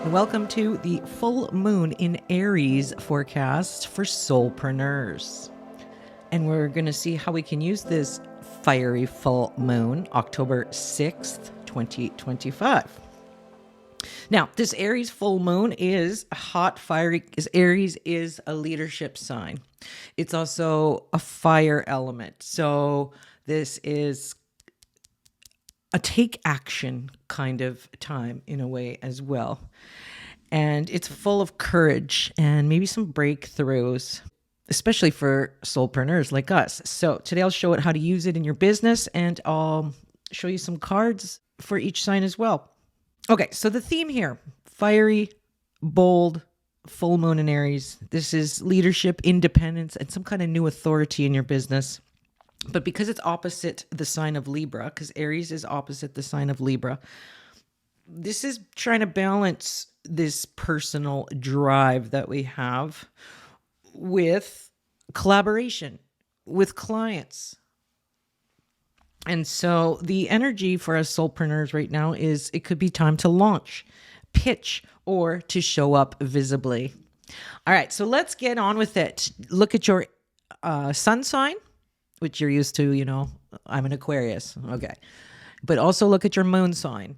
Welcome to the full moon in Aries forecast for soulpreneurs. And we're going to see how we can use this fiery full moon, October 6th, 2025. Now, this Aries full moon is a hot, fiery, because Aries is a leadership sign. It's also a fire element. So this is a take action kind of time in a way as well. And it's full of courage and maybe some breakthroughs, especially for soulpreneurs like us. So today I'll show it how to use it in your business, and I'll show you some cards for each sign as well. Okay, so the theme here, fiery, bold, full moon in Aries. This is leadership, independence, and some kind of new authority in your business. But because it's opposite the sign of Libra, because Aries is opposite the sign of Libra, this is trying to balance this personal drive that we have with collaboration with clients. And so the energy for us soulpreneurs right now is it could be time to launch, pitch, or to show up visibly. All right, so let's get on with it. Look at your sun sign, which you're used to, you know, I'm an Aquarius. Okay. But also look at your moon sign,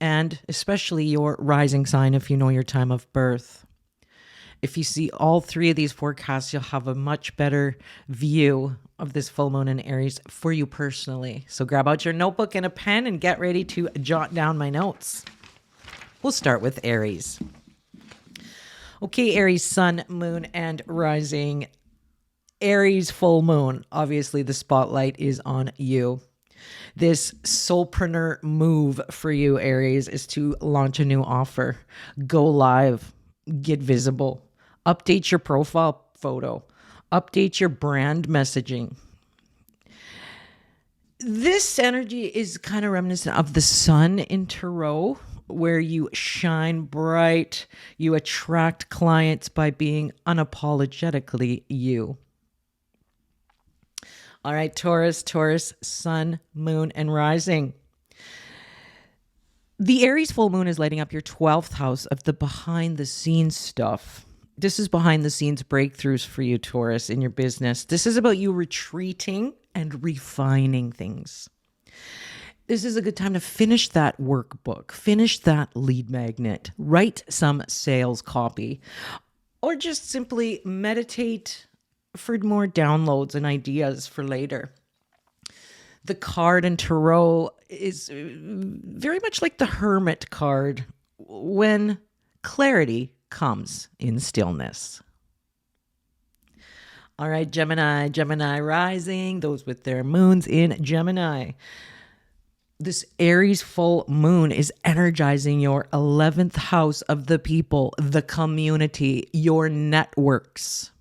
and especially your rising sign if you know your time of birth. If you see all three of these forecasts, you'll have a much better view of this full moon in Aries for you personally. So grab out your notebook and a pen and get ready to jot down my notes. We'll start with Aries. Okay, Aries, sun, moon, and rising. Aries full moon, obviously the spotlight is on you. This soulpreneur move for you, Aries, is to launch a new offer, go live, get visible, update your profile photo, update your brand messaging. This energy is kind of reminiscent of the sun in Taurus, where you shine bright, you attract clients by being unapologetically you. All right, Taurus, sun, moon, and rising. The Aries full moon is lighting up your 12th house of the behind the scenes stuff. This is behind the scenes breakthroughs for you, Taurus, in your business. This is about you retreating and refining things. This is a good time to finish that workbook, finish that lead magnet, write some sales copy, or just simply meditate for more downloads and ideas for later. The card in Tarot is very much like the Hermit card when clarity comes in stillness. All right, Gemini rising, those with their moons in Gemini. This Aries full moon is energizing your 11th house of the people, the community, your networks.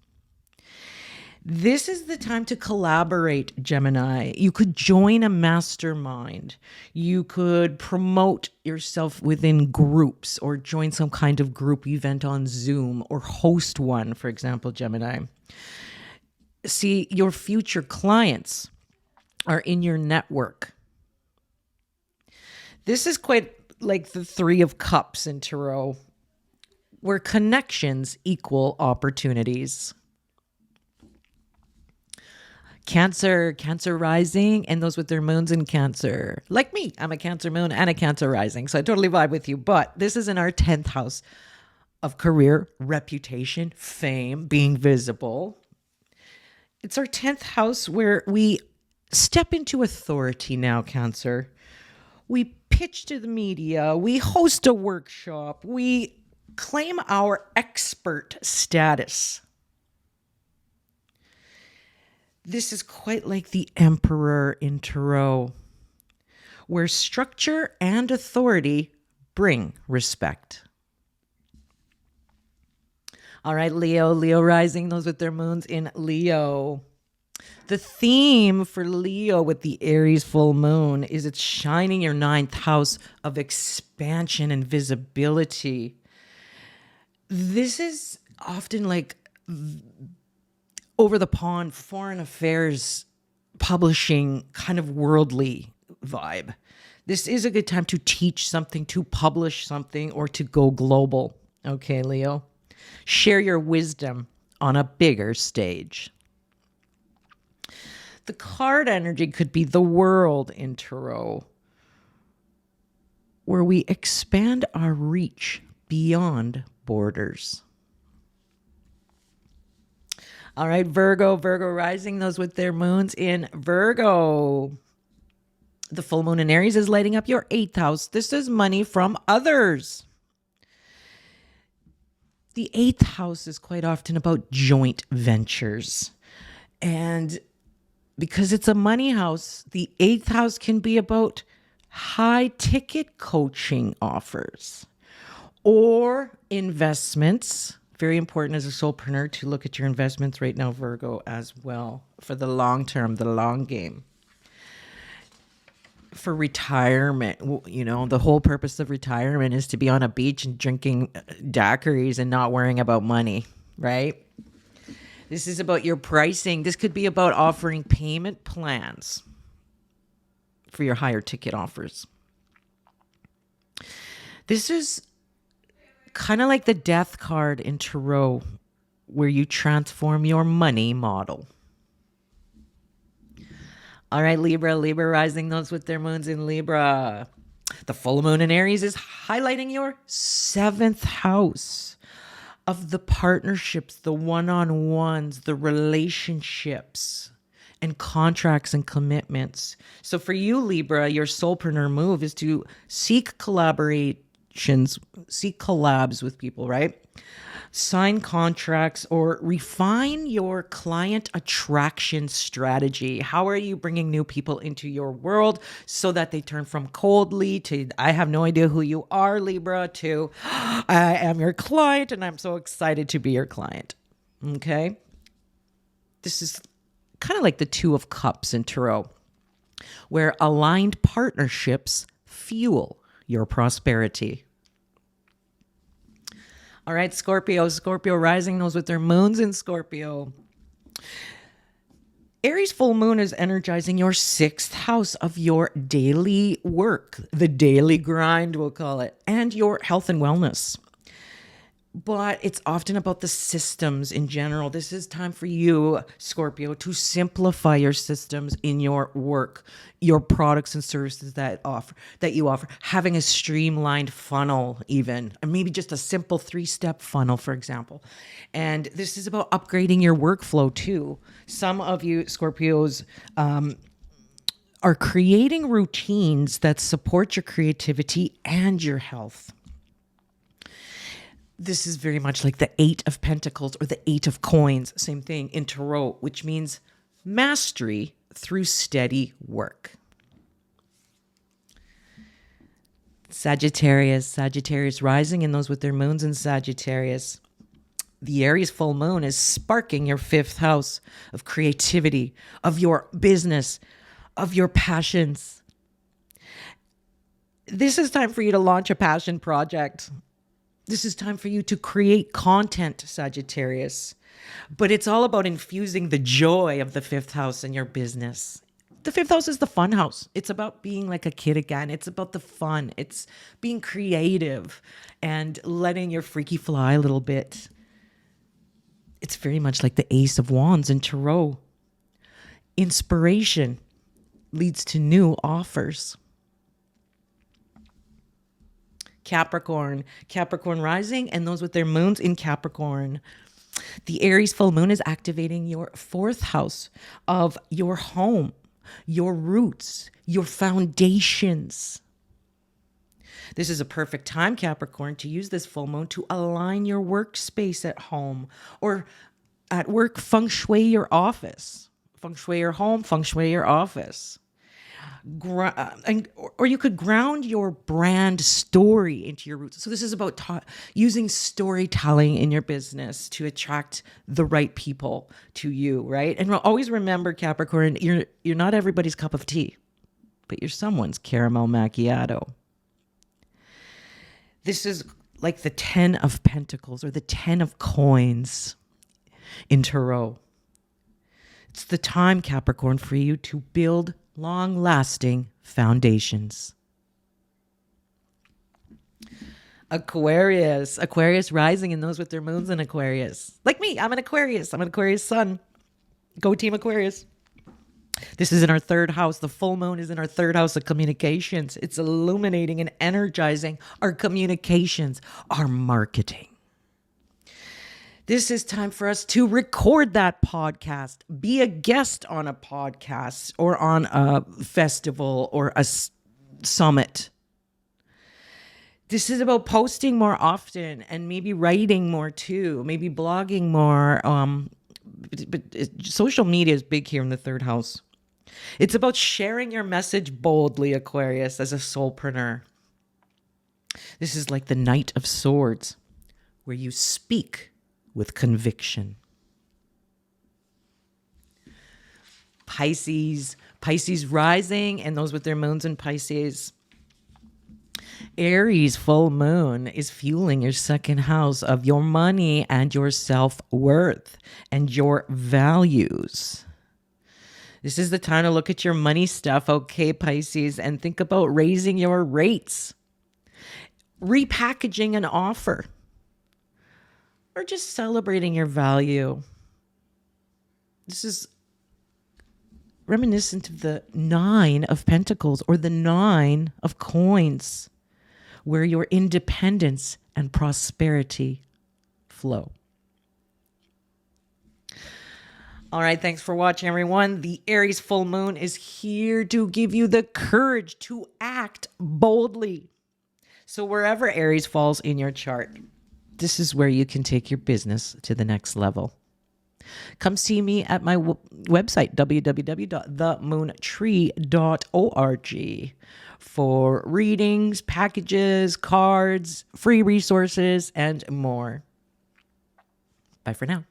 This is the time to collaborate, Gemini. You could join a mastermind. You could promote yourself within groups or join some kind of group event on Zoom or host one, for example, Gemini. See, your future clients are in your network. This is quite like the Three of Cups in Tarot, where connections equal opportunities. Cancer rising, and those with their moons in Cancer. Like me, I'm a Cancer moon and a Cancer rising, so I totally vibe with you. But this is in our 10th house of career, reputation, fame, being visible. It's our 10th house where we step into authority now, Cancer. We pitch to the media, we host a workshop, we claim our expert status. This is quite like the Emperor in Tarot, where structure and authority bring respect. All right, Leo rising, those with their moons in Leo. The theme for Leo with the Aries full moon is it's shining your 9th house of expansion and visibility. This is often like over the pond, foreign affairs, publishing, kind of worldly vibe. This is a good time to teach something, to publish something, or to go global. Okay, Leo? Share your wisdom on a bigger stage. The card energy could be the world in Tarot, where we expand our reach beyond borders. All right, Virgo rising, those with their moons in Virgo. The full moon in Aries is lighting up your 8th house. This is money from others. The 8th house is quite often about joint ventures. And because it's a money house, the 8th house can be about high ticket coaching offers or investments. Very important as a soulpreneur to look at your investments right now, Virgo, as well, for the long term, the long game. For retirement, the whole purpose of retirement is to be on a beach and drinking daiquiris and not worrying about money, right? This is about your pricing. This could be about offering payment plans for your higher ticket offers. This is kind of like the death card in Tarot, where you transform your money model. All right, Libra rising, those with their moons in Libra. The full moon in Aries is highlighting your 7th house of the partnerships, the one-on-ones, the relationships, and contracts and commitments. So for you, Libra, your soulpreneur move is to seek collaborations, seek collabs with people, right? Sign contracts or refine your client attraction strategy. How are you bringing new people into your world so that they turn from coldly to, I have no idea who you are, Libra, to, I am your client and I'm so excited to be your client. Okay? This is kind of like the 2 of Cups in Tarot, where aligned partnerships fuel your prosperity. All right, Scorpio rising, those with their moons in Scorpio. Aries full moon is energizing your 6th house of your daily work, the daily grind, we'll call it, and your health and wellness. But it's often about the systems in general. This is time for you, Scorpio, to simplify your systems in your work, your products and services that you offer. Having a streamlined funnel even, and maybe just a simple 3-step funnel, for example. And this is about upgrading your workflow too. Some of you Scorpios are creating routines that support your creativity and your health. This is very much like the 8 of Pentacles or the 8 of Coins, same thing in Tarot, which means mastery through steady work. Sagittarius rising, and those with their moons in Sagittarius. The Aries full moon is sparking your 5th house of creativity, of your business, of your passions. This is time for you to launch a passion project. This is time for you to create content, Sagittarius. But it's all about infusing the joy of the 5th house in your business. The 5th house is the fun house. It's about being like a kid again. It's about the fun. It's being creative and letting your freaky fly a little bit. It's very much like the Ace of Wands in Tarot. Inspiration leads to new offers. Capricorn rising, and those with their moons in Capricorn. The Aries full moon is activating your 4th house of your home, your roots, your foundations. This is a perfect time, Capricorn, to use this full moon to align your workspace at home or at work. Feng shui your office, feng shui your home, feng shui your office. Or you could ground your brand story into your roots. So this is about using storytelling in your business to attract the right people to you, right? And always remember, Capricorn, you're not everybody's cup of tea, but you're someone's caramel macchiato. This is like the 10 of Pentacles or the 10 of Coins in Tarot. It's the time, Capricorn, for you to build long-lasting foundations. Aquarius rising, and those with their moons in Aquarius. Like me, I'm an Aquarius. I'm an Aquarius sun. Go team Aquarius. This is in our third house. The full moon is in our third house of communications. It's illuminating and energizing our communications, our marketing. This is time for us to record that podcast, be a guest on a podcast or on a festival or a summit. This is about posting more often and maybe writing more too, maybe blogging more. But social media is big here in the third house. It's about sharing your message boldly, Aquarius, as a soulpreneur. This is like the Knight of Swords, where you speak with conviction. Pisces rising, and those with their moons in Pisces. Aries full moon is fueling your second house of your money and your self-worth and your values. This is the time to look at your money stuff, okay, Pisces, and think about raising your rates, repackaging an offer, or just celebrating your value. This is reminiscent of the 9 of Pentacles or the 9 of Coins, where your independence and prosperity flow. All right, thanks for watching, everyone. The Aries full moon is here to give you the courage to act boldly. So wherever Aries falls in your chart, this is where you can take your business to the next level. Come see me at my website, www.themoontree.org, for readings, packages, cards, free resources, and more. Bye for now.